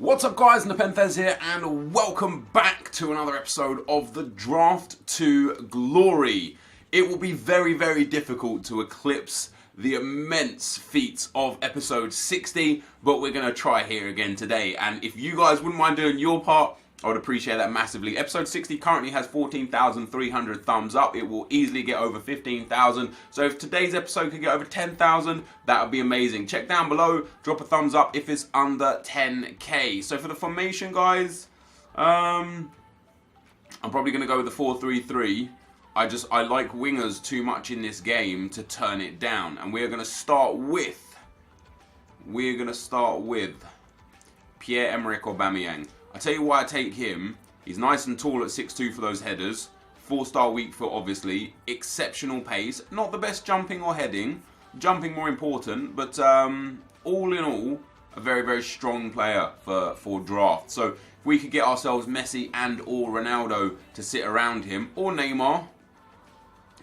What's up guys, NepentheZ here and welcome back to another episode of the Draft to Glory. It will be very difficult to eclipse the immense feats of episode 60, but we're going to try here again today. And if you guys wouldn't mind doing your part, I would appreciate that massively. Episode 60 currently has 14,300 thumbs up. It will easily get over 15,000. So if today's episode could get over 10,000, that would be amazing. Check down below, drop a thumbs up if it's under 10k. So for the formation, guys, I'm probably going to go with the 4-3-3. I like wingers too much in this game to turn it down. And we're going to start with Pierre-Emerick Aubameyang. I tell you why I take him. He's nice and tall at 6'2" for those headers. 4-star weak foot, obviously. Exceptional pace. Not the best jumping or heading. Jumping more important. But all in all, a very strong player for draft. So if we could get ourselves Messi and or Ronaldo to sit around him. Or Neymar.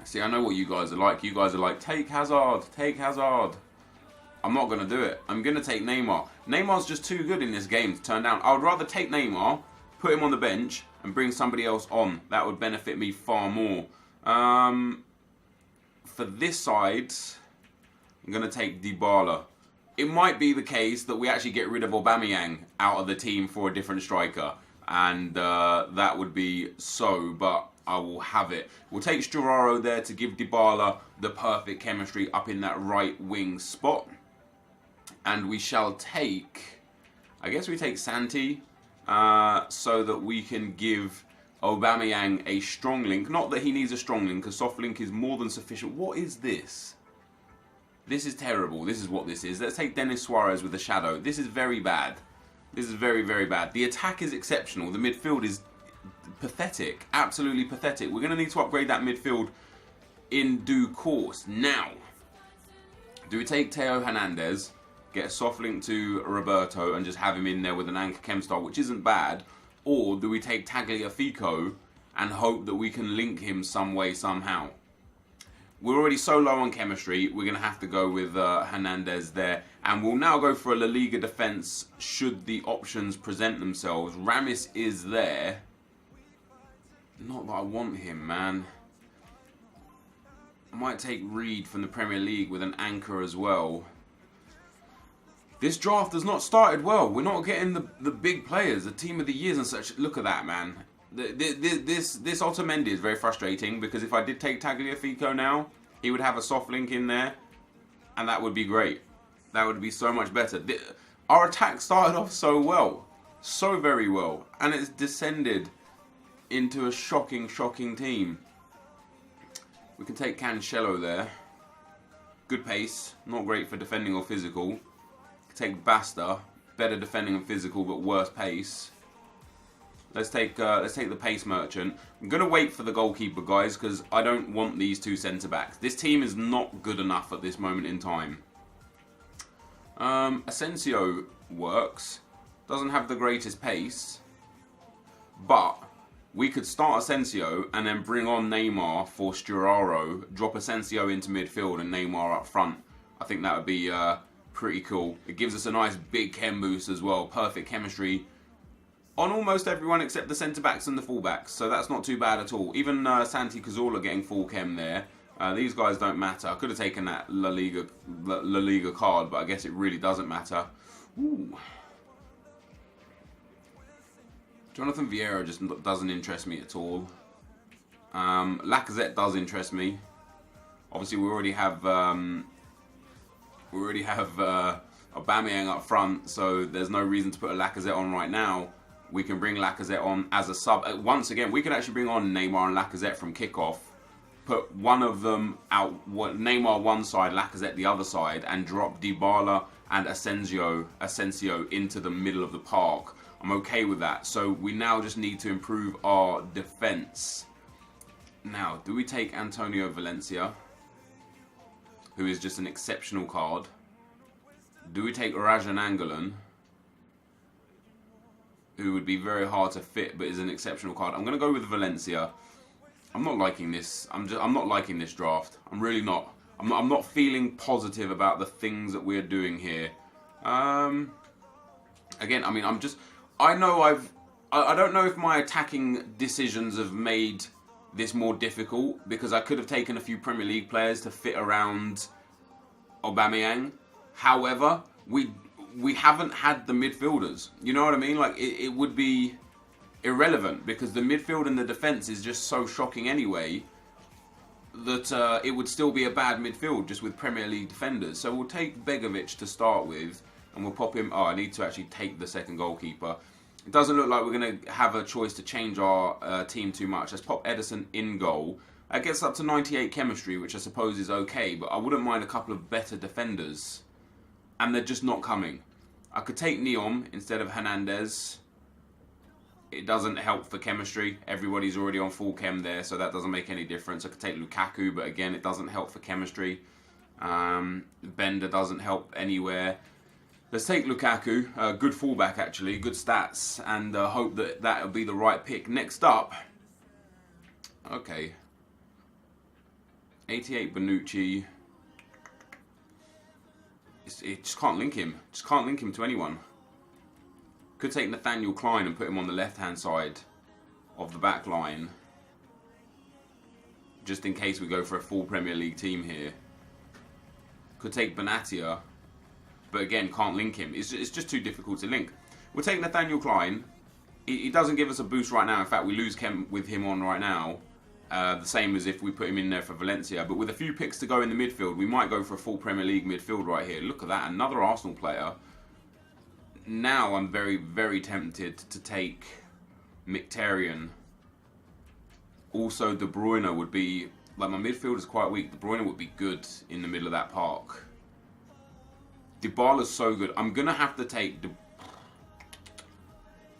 See, I know what you guys are like. You guys are like, take Hazard. Take Hazard. I'm not going to do it. I'm going to take Neymar. Neymar's just too good in this game to turn down. I would rather take Neymar, put him on the bench, and bring somebody else on. That would benefit me far more. For this side, I'm going to take Dybala. It might be the case that we actually get rid of Aubameyang out of the team for a different striker. And that would be so, but I will have it. We'll take Sturaro there to give Dybala the perfect chemistry up in that right wing spot. And we shall take, I guess we take Santi, so that we can give Aubameyang a strong link. Not that he needs a strong link, because soft link is more than sufficient. What is this? This is terrible. This is what this is. Let's take Denis Suarez with the shadow. This is very bad. This is very bad. The attack is exceptional. The midfield is pathetic. Absolutely pathetic. We're going to need to upgrade that midfield in due course. Now, do we take Theo Hernandez, get a soft link to Roberto and just have him in there with an anchor chem star, which isn't bad? Or do we take Tagliafico and hope that we can link him some way, somehow? We're already so low on chemistry, we're going to have to go with Hernandez there. And we'll now go for a La Liga defence should the options present themselves. Ramis is there. Not that I want him, man. I might take Reed from the Premier League with an anchor as well. This draft has not started well. We're not getting the big players, the team of the years and such. Look at that, man. This Otamendi is very frustrating because if I did take Tagliafico now, he would have a soft link in there, and that would be great. That would be so much better. Our attack started off so well, so very well, and it's descended into a shocking team. We can take Cancelo there. Good pace, not great for defending or physical. Take Basta, better defending and physical, but worse pace. Let's take the pace merchant. I'm gonna wait for the goalkeeper, guys, because I don't want these two centre backs. This team is not good enough at this moment in time. Asensio works. Doesn't have the greatest pace, but we could start Asensio and then bring on Neymar for Sturaro. Drop Asensio into midfield and Neymar up front. I think that would be pretty cool. It gives us a nice big chem boost as well. Perfect chemistry on almost everyone except the centre-backs and the full-backs. So that's not too bad at all. Even Santi Cazorla getting full chem there. These guys don't matter. I could have taken that La Liga card, but I guess it really doesn't matter. Ooh. Jonathan Vieira just doesn't interest me at all. Lacazette does interest me. Obviously, we already have Aubameyang up front, so there's no reason to put a Lacazette on right now. We can bring Lacazette on as a sub. Once again, we can actually bring on Neymar and Lacazette from kickoff. Put one of them out, Neymar one side, Lacazette the other side, and drop Dybala and Asensio into the middle of the park. I'm okay with that. So we now just need to improve our defence. Now, do we take Antonio Valencia, who is just an exceptional card? Do we take Rajan Angolan, who would be very hard to fit but is an exceptional card? I'm going to go with Valencia. I'm not liking this. I'm not liking this draft. I'm really not. I'm not feeling positive about the things that we're doing here. Again, I mean, I know I don't know if my attacking decisions have made this more difficult, because I could have taken a few Premier League players to fit around Aubameyang. However, we haven't had the midfielders. You know what I mean? Like, it would be irrelevant, because the midfield and the defence is just so shocking anyway, that it would still be a bad midfield just with Premier League defenders. So we'll take Begovic to start with, and we'll pop him. Oh, I need to actually take the second goalkeeper. It doesn't look like we're going to have a choice to change our team too much. Let's pop Ederson in goal. That gets up to 98 chemistry, which I suppose is okay, but I wouldn't mind a couple of better defenders. And they're just not coming. I could take Neom instead of Hernandez. It doesn't help for chemistry. Everybody's already on full chem there, so that doesn't make any difference. I could take Lukaku, but again, it doesn't help for chemistry. Bender doesn't help anywhere. Let's take Lukaku. Good fullback, actually. Good stats. And hope that that'll be the right pick. Next up. Okay. 88 Bonucci. It just can't link him. Just can't link him to anyone. Could take Nathaniel Klein and put him on the left-hand side of the back line. Just in case we go for a full Premier League team here. Could take Benatia. But again, can't link him. It's just too difficult to link. We'll take Nathaniel Klein. He doesn't give us a boost right now. In fact, we lose chem with him on right now. The same as if we put him in there for Valencia. But with a few picks to go in the midfield, we might go for a full Premier League midfield right here. Look at that. Another Arsenal player. Now I'm very, very tempted to take Mkhitaryan. Also, De Bruyne would be... Like, my midfield is quite weak. De Bruyne would be good in the middle of that park. Dybala's so good. I'm going to have to take...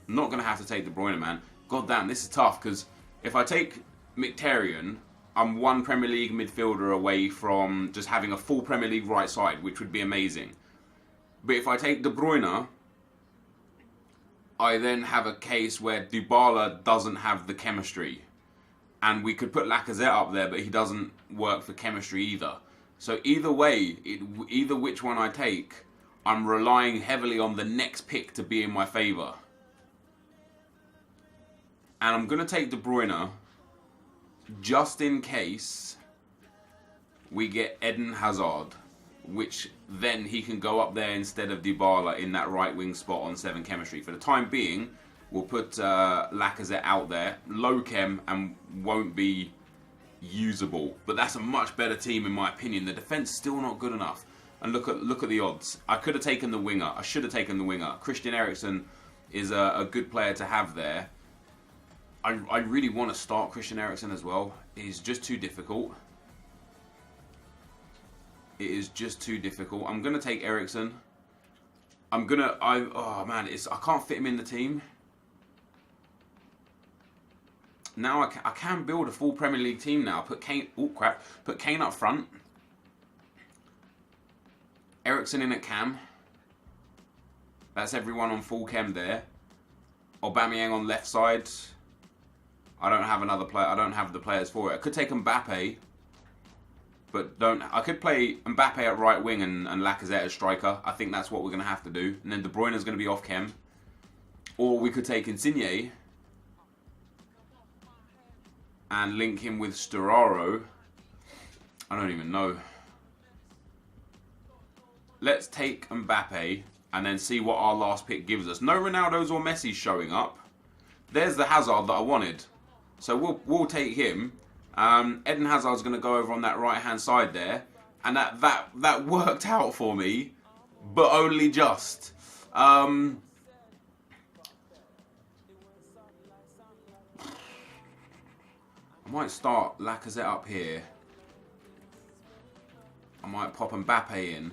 not going to have to take De Bruyne, man. God damn, this is tough, because if I take Mkhitaryan, I'm one Premier League midfielder away from just having a full Premier League right side, which would be amazing. But if I take De Bruyne, I then have a case where Dybala doesn't have the chemistry. And we could put Lacazette up there, but he doesn't work for chemistry either. So either way, either which one I take, I'm relying heavily on the next pick to be in my favour. And I'm going to take De Bruyne just in case we get Eden Hazard, which then he can go up there instead of Dybala in that right wing spot on 7 chemistry. For the time being, we'll put Lacazette out there, low chem, and won't be usable. But that's a much better team in my opinion. The defence still not good enough. And look at the odds. I could have taken the winger. I should have taken the winger. Christian Eriksen is a good player to have there. I really want to start Christian Eriksen as well. It is just too difficult. It is just too difficult. I'm going to take Eriksen. Oh man, I can't fit him in the team. Now I can build a full Premier League team now. Put Kane, oh crap, put Kane up front. Eriksen in at cam. That's everyone on full chem there. Aubameyang on left side. I don't have another player. I don't have the players for it. I could take Mbappe, but don't. I could play Mbappe at right wing and Lacazette as striker. I think that's what we're going to have to do. And then De Bruyne is going to be off chem. Or we could take Insigne and link him with Sturaro. I don't even know. Let's take Mbappe and then see what our last pick gives us. No Ronaldo's or Messi's showing up. There's the Hazard that I wanted. So we'll take him. Eden Hazard's going to go over on that right-hand side there. And that worked out for me, but only just. I might start Lacazette up here. I might pop Mbappe in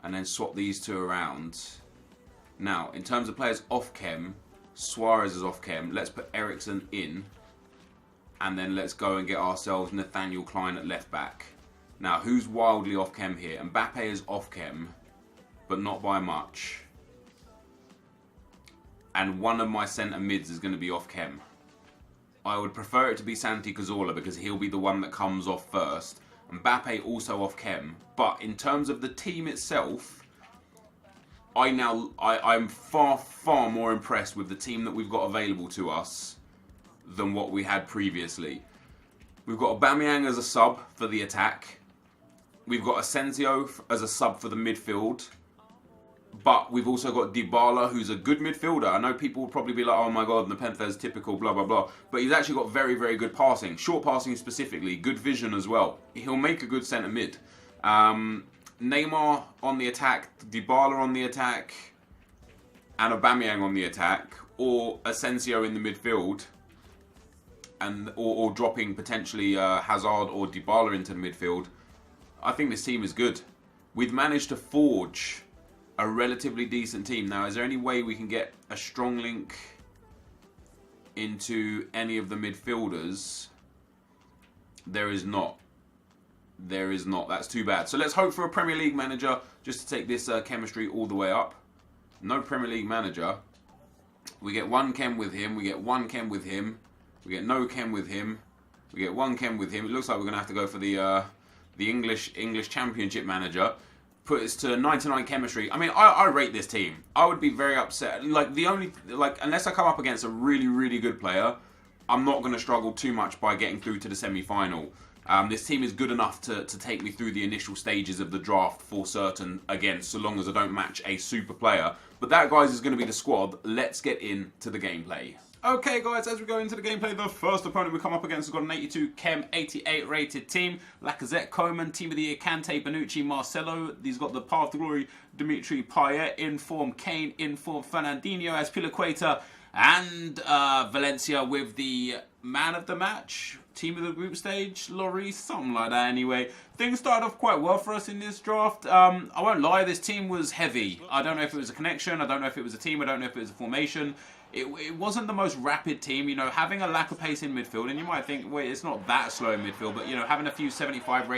and then swap these two around. Now, in terms of players off chem, Suarez is off chem. Let's put Eriksen in. And then let's go and get ourselves Nathaniel Klein at left back. Now, who's wildly off chem here? Mbappe is off chem, but not by much. And one of my centre mids is going to be off chem. I would prefer it to be Santi Cazorla because he'll be the one that comes off first. Mbappe also off chem. But in terms of the team itself, I'm far more impressed with the team that we've got available to us than what we had previously. We've got Aubameyang as a sub for the attack. We've got Asensio as a sub for the midfield. But we've also got Dybala, who's a good midfielder. I know people will probably be like, oh my god, NepentheZ typical, blah, blah, blah. But he's actually got very, very good passing. Short passing specifically. Good vision as well. He'll make a good centre mid. Neymar on the attack, Dybala on the attack, and Aubameyang on the attack. Or Asensio in the midfield. Or dropping potentially Hazard or Dybala into the midfield. I think this team is good. We've managed to forge a relatively decent team. Now, is there any way we can get a strong link into any of the midfielders? There is not. There is not. That's too bad. So let's hope for a Premier League manager just to take this chemistry all the way up. No Premier League manager. We get one chem with him. We get one chem with him. We get no chem with him. We get one chem with him. It looks like we're going to have to go for the English Championship manager. Put us to 99 chemistry. I mean, I rate this team. I would be very upset. Unless I come up against a really, really good player, I'm not going to struggle too much by getting through to the semi-final. This team is good enough to take me through the initial stages of the draft for certain, again, so long as I don't match a super player. But that, guys, is going to be the squad. Let's get into the gameplay. Okay, guys, as we go into the gameplay, the first opponent we come up against has got an 82 chem, 88 rated team. Lacazette, Koeman, Team of the Year, Kante, Bonucci, Marcelo. He's got the Path to Glory, Dimitri Payet, in form Kane, in form Fernandinho as Piliqueta, and Valencia with the man of the match, team of the group stage, Lloris, something like that anyway. Things started off quite well for us in this draft. I won't lie, this team was heavy. I don't know if it was a connection, I don't know if it was a team, I don't know if it was a formation. It wasn't the most rapid team, you know, having a lack of pace in midfield, and you might think, wait, it's not that slow in midfield, but, you know, having a few 75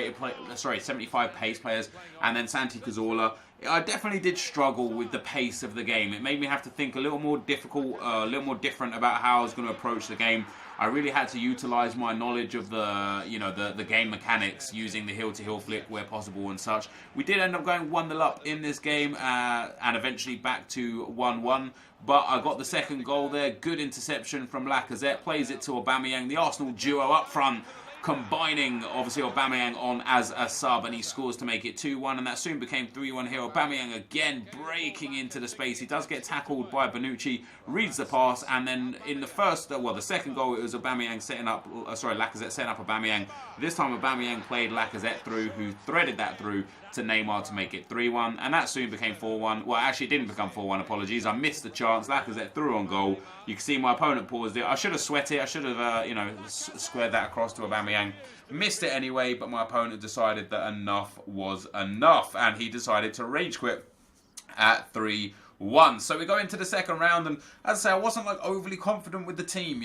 pace players, and then Santi Cazorla, I definitely did struggle with the pace of the game. It made me have to think a little more difficult, a little more different about how I was going to approach the game. I really had to utilize my knowledge of the game mechanics, using the hill-to-hill flick where possible and such. We did end up going 1-0 up in this game and eventually back to 1-1. But I got the second goal there. Good interception from Lacazette. Plays it to Aubameyang, the Arsenal duo up front, combining, obviously, Aubameyang on as a sub, and he scores to make it 2-1, and that soon became 3-1 here. Aubameyang again breaking into the space. He does get tackled by Bonucci, reads the pass, and then in the the second goal, it was Lacazette setting up Aubameyang. This time Aubameyang played Lacazette through, who threaded that through to Neymar to make it 3-1, and that soon became 4-1. Well, actually, it didn't become 4-1, apologies. I missed the chance. Lacazette threw on goal. You can see my opponent paused it. I should have sweat it. I should have, squared that across to Aubameyang. Missed it anyway, but my opponent decided that enough was enough, and he decided to rage quit at 3-1. So we go into the second round, and as I say, I wasn't overly confident with the team.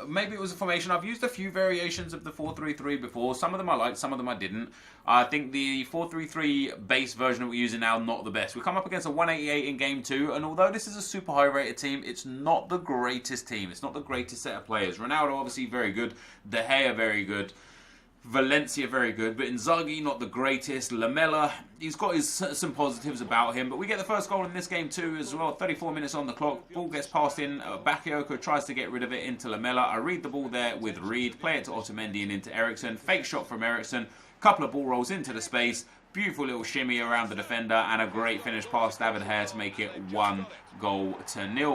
Maybe it was a formation. I've used a few variations of the 4-3-3 before. Some of them I liked, some of them I didn't. I think the 4-3-3 base version that we're using now, not the best. We come up against a 188 in game 2, and although this is a super high rated team, it's not the greatest team. It's not the greatest set of players. Ronaldo obviously very good. De Gea very good. Valencia very good, but Inzaghi not the greatest. Lamela, he's got some positives about him, but we get the first goal in this game too as well. 34 minutes on the clock, ball gets passed in, Bakayoko tries to get rid of it into Lamela. I read the ball there with Reed, play it to Otamendi and into Eriksen, fake shot from Eriksen, couple of ball rolls into the space, beautiful little shimmy around the defender, and a great finish past David Hare to make it 1-0.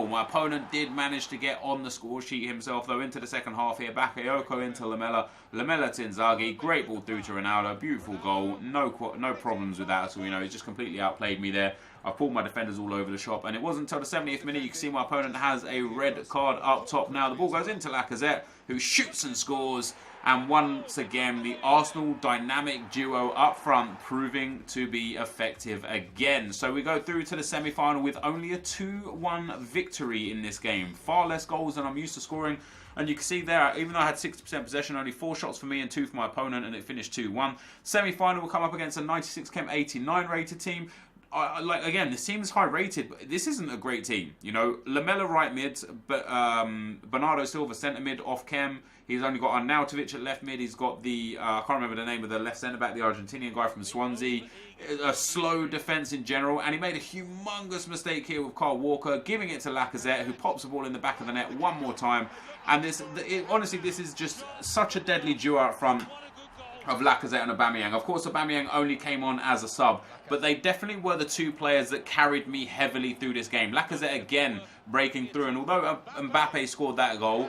My opponent did manage to get on the score sheet himself, though, into the second half here. Bakayoko into Lamela, Lamela to Inzaghi, great ball through to Ronaldo, beautiful goal, no problems with that at all. He just completely outplayed me there. I pulled my defenders all over the shop, and it wasn't until the 70th minute you can see my opponent has a red card up top now. The ball goes into Lacazette, who shoots and scores. And once again, the Arsenal dynamic duo up front proving to be effective again. So we go through to the semi-final with only a 2-1 victory in this game. Far less goals than I'm used to scoring. And you can see there, even though I had 60% possession, only 4 shots for me and 2 for my opponent, and it finished 2-1. Semi-final will come up against a 96 chem 89 rated team. like again, this team is high rated, but this isn't a great team. You know, Lamela right mid, but Bernardo Silva centre mid off chem. He's only got Arnautovic at left mid. He's got the I can't remember the name of the left centre back, the Argentinian guy from Swansea. A slow defence in general, and he made a humongous mistake here with Kyle Walker, giving it to Lacazette, who pops the ball in the back of the net one more time. And honestly, this is just such a deadly duo out front of Lacazette and Aubameyang. Of course, Aubameyang only came on as a sub, but they definitely were the two players that carried me heavily through this game. Lacazette again breaking through, and although Mbappe scored that goal,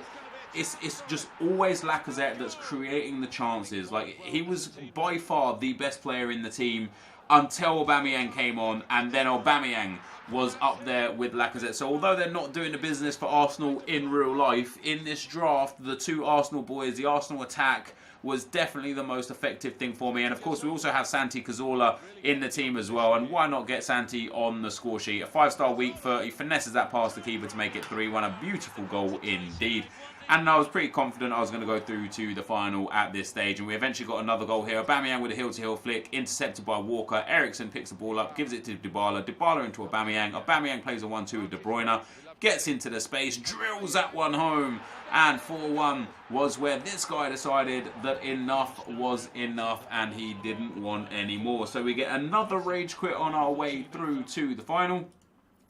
it's just always Lacazette that's creating the chances. Like, he was by far the best player in the team until Aubameyang came on, and then Aubameyang was up there with Lacazette. So although they're not doing the business for Arsenal in real life, in this draft, the two Arsenal boys, the Arsenal attack, was definitely the most effective thing for me. And of course, we also have Santi Cazorla in the team as well. And why not get Santi on the score sheet? A 5-star week 30, finesses that past the keeper to make it 3-1. A beautiful goal indeed. And I was pretty confident I was going to go through to the final at this stage. And we eventually got another goal here. Aubameyang with a heel-to-heel flick, intercepted by Walker. Eriksen picks the ball up, gives it to Dybala. Dybala into Aubameyang. Aubameyang plays a 1-2 with De Bruyne. Gets into the space, drills that one home. And 4-1 was where this guy decided that enough was enough and he didn't want any more. So we get another rage quit on our way through to the final.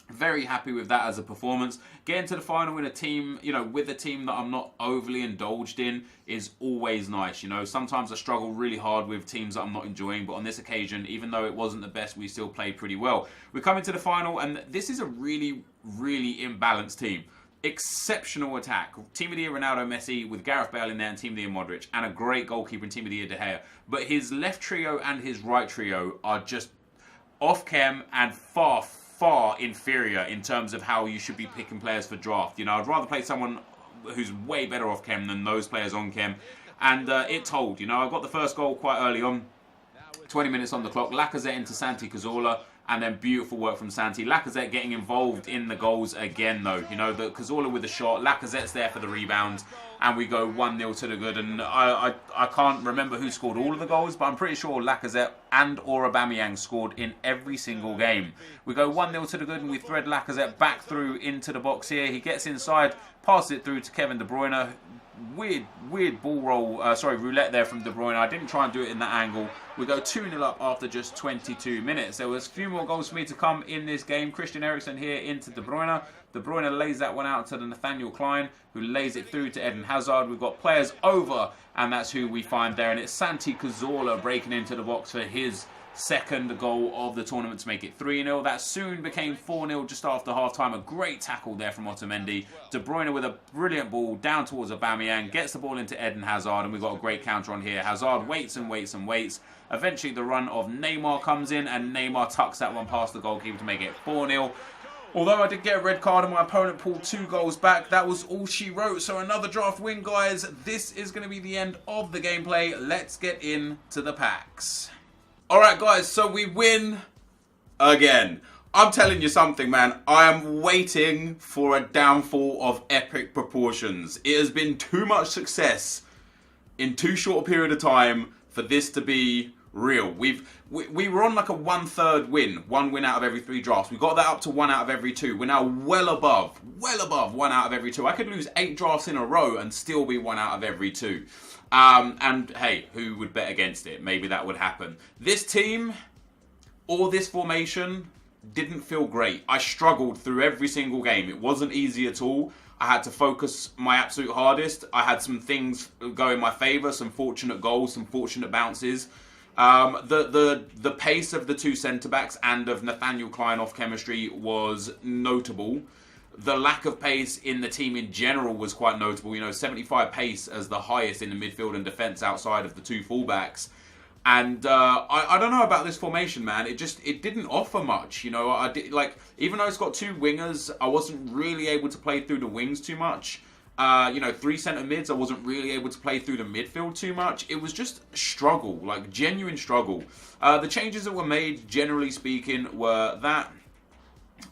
Very happy with that as a performance. Getting to the final in a team, you know, with a team that I'm not overly indulged in is always nice. You know, sometimes I struggle really hard with teams that I'm not enjoying, but on this occasion, even though it wasn't the best, we still played pretty well. We're coming to the final, and this is a really, really imbalanced team. Exceptional attack. Team of the Year Ronaldo, Messi, with Gareth Bale in there, and Team of the Year Modric, and a great goalkeeper in Team of the Year De Gea. But his left trio and his right trio are just off chem and far inferior in terms of how you should be picking players for draft. You know, I'd rather play someone who's way better off chem than those players on chem. And it told. You know, I got the first goal quite early on. 20 minutes on the clock. Lacazette into Santi Cazorla. And then beautiful work from Santi. Lacazette getting involved in the goals again, though. You know, the Cazorla with the shot. Lacazette's there for the rebound. And we go 1-0 to the good. And I can't remember who scored all of the goals, but I'm pretty sure Lacazette and or Aubameyang scored in every single game. We go 1-0 to the good, and we thread Lacazette back through into the box here. He gets inside, passes it through to Kevin De Bruyne. Weird ball roll, roulette there from De Bruyne. I didn't try and do it in that angle. We go 2-0 up after just 22 minutes. There was a few more goals for me to come in this game. Christian Eriksen here into De Bruyne. De Bruyne lays that one out to the Nathaniel Klein, who lays it through to Eden Hazard. We've got players over, and that's who we find there. And it's Santi Cazorla breaking into the box for his second goal of the tournament to make it 3-0. That soon became 4-0 just after half-time. A great tackle there from Otamendi. De Bruyne with a brilliant ball down towards Aubameyang. Gets the ball into Eden Hazard, and we've got a great counter on here. Hazard waits and waits and waits. Eventually the run of Neymar comes in, and Neymar tucks that one past the goalkeeper to make it 4-0. Although I did get a red card and my opponent pulled 2 goals back, that was all she wrote. So another draft win, guys. This is going to be the end of the gameplay. Let's get into the packs. Alright guys, so we win again. I'm telling you something, man. I am waiting for a downfall of epic proportions. It has been too much success in too short a period of time for this to be real. We were on like a 1/3 win. 1 win out of every 3 drafts. We got that up to 1 out of every 2. We're now well above 1 out of every 2. I could lose 8 drafts in a row and still be 1 out of every 2. And hey, who would bet against it? Maybe that would happen. This team, or this formation, didn't feel great. I struggled through every single game. It wasn't easy at all. I had to focus my absolute hardest. I had some things go in my favour, some fortunate goals, some fortunate bounces. The pace of the 2 centre-backs and of Nathaniel Klein off chemistry was notable. The lack of pace in the team in general was quite notable. You know, 75 pace as the highest in the midfield and defence outside of the 2 fullbacks. And I don't know about this formation, man. It didn't offer much. You know, even though it's got 2 wingers, I wasn't really able to play through the wings too much. 3 centre mids, I wasn't really able to play through the midfield too much. It was just a struggle, like genuine struggle. The changes that were made, generally speaking, were that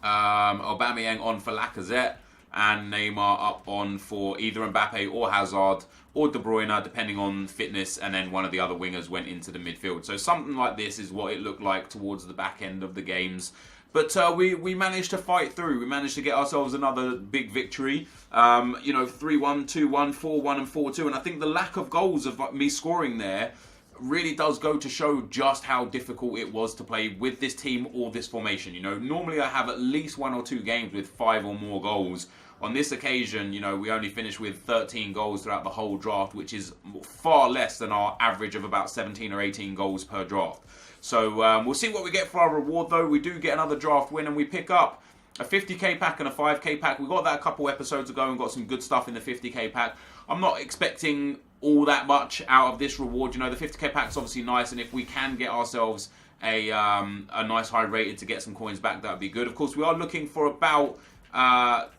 Aubameyang on for Lacazette. and Neymar up on for either Mbappe or Hazard or De Bruyne, depending on fitness, and then one of the other wingers went into the midfield. So something like this is what it looked like towards the back end of the games. But we managed to fight through. We managed to get ourselves another big victory. 3-1, 2-1, 4-1 and 4-2. And I think the lack of goals of me scoring there really does go to show just how difficult it was to play with this team or this formation. Normally I have at least 1 or 2 games with 5 or more goals. On this occasion, we only finished with 13 goals throughout the whole draft, which is far less than our average of about 17 or 18 goals per draft. So we'll see what we get for our reward, though. We do get another draft win, and we pick up a 50k pack and a 5k pack. We got that a couple episodes ago and got some good stuff in the 50k pack. I'm not expecting all that much out of this reward. The 50k pack's obviously nice, and if we can get ourselves a nice high rated to get some coins back, that would be good. Of course, we are looking for about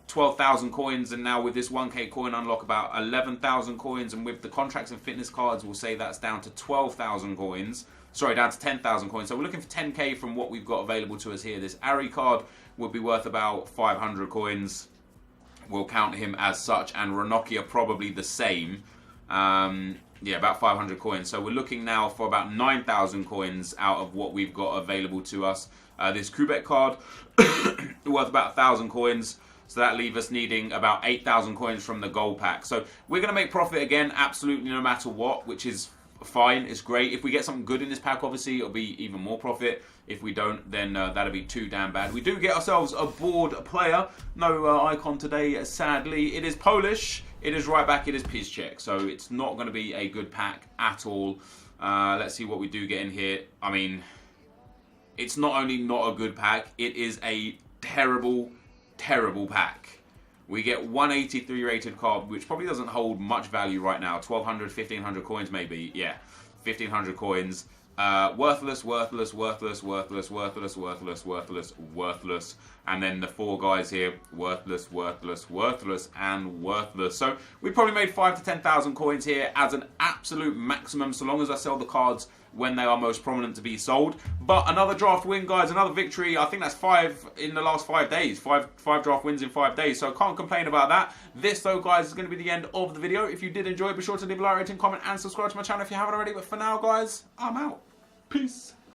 12,000 coins, and now with this 1k coin unlock about 11,000 coins, and with the contracts and fitness cards, we'll say that's down to 12,000 coins. Sorry, down to 10,000 coins. So we're looking for 10k from what we've got available to us here. This Ari card would be worth about 500 coins. We'll count him as such, and Ranocchia probably the same. About 500 coins. So we're looking now for about 9,000 coins out of what we've got available to us. This Kubek card worth about 1,000 coins. So that leaves us needing about 8,000 coins from the gold pack. So we're going to make profit again, absolutely no matter what, which is fine. It's great. If we get something good in this pack, obviously, it'll be even more profit. If we don't, then that'll be too damn bad. We do get ourselves a board player. No icon today, sadly. It is Polish. It is right back. It is Piszczek. So it's not going to be a good pack at all. Let's see what we do get in here. I mean, it's not only not a good pack, it is a terrible, terrible pack. We get 183 rated card, which probably doesn't hold much value right now. 1,200, 1,500 coins maybe. Yeah, 1,500 coins. Worthless, worthless, worthless, worthless, worthless, worthless, worthless, worthless. And then the 4 guys here, worthless, worthless, worthless, and worthless. So we probably made 5 to 10,000 coins here as an absolute maximum, so long as I sell the cards when they are most prominent to be sold. But another draft win, guys, another victory. I think that's 5 in the last 5 days. 5 draft wins in 5 days, so I can't complain about that. This, though, guys, is going to be the end of the video. If you did enjoy, be sure to leave a like, rating, comment, and subscribe to my channel if you haven't already. But for now, guys, I'm out. Peace.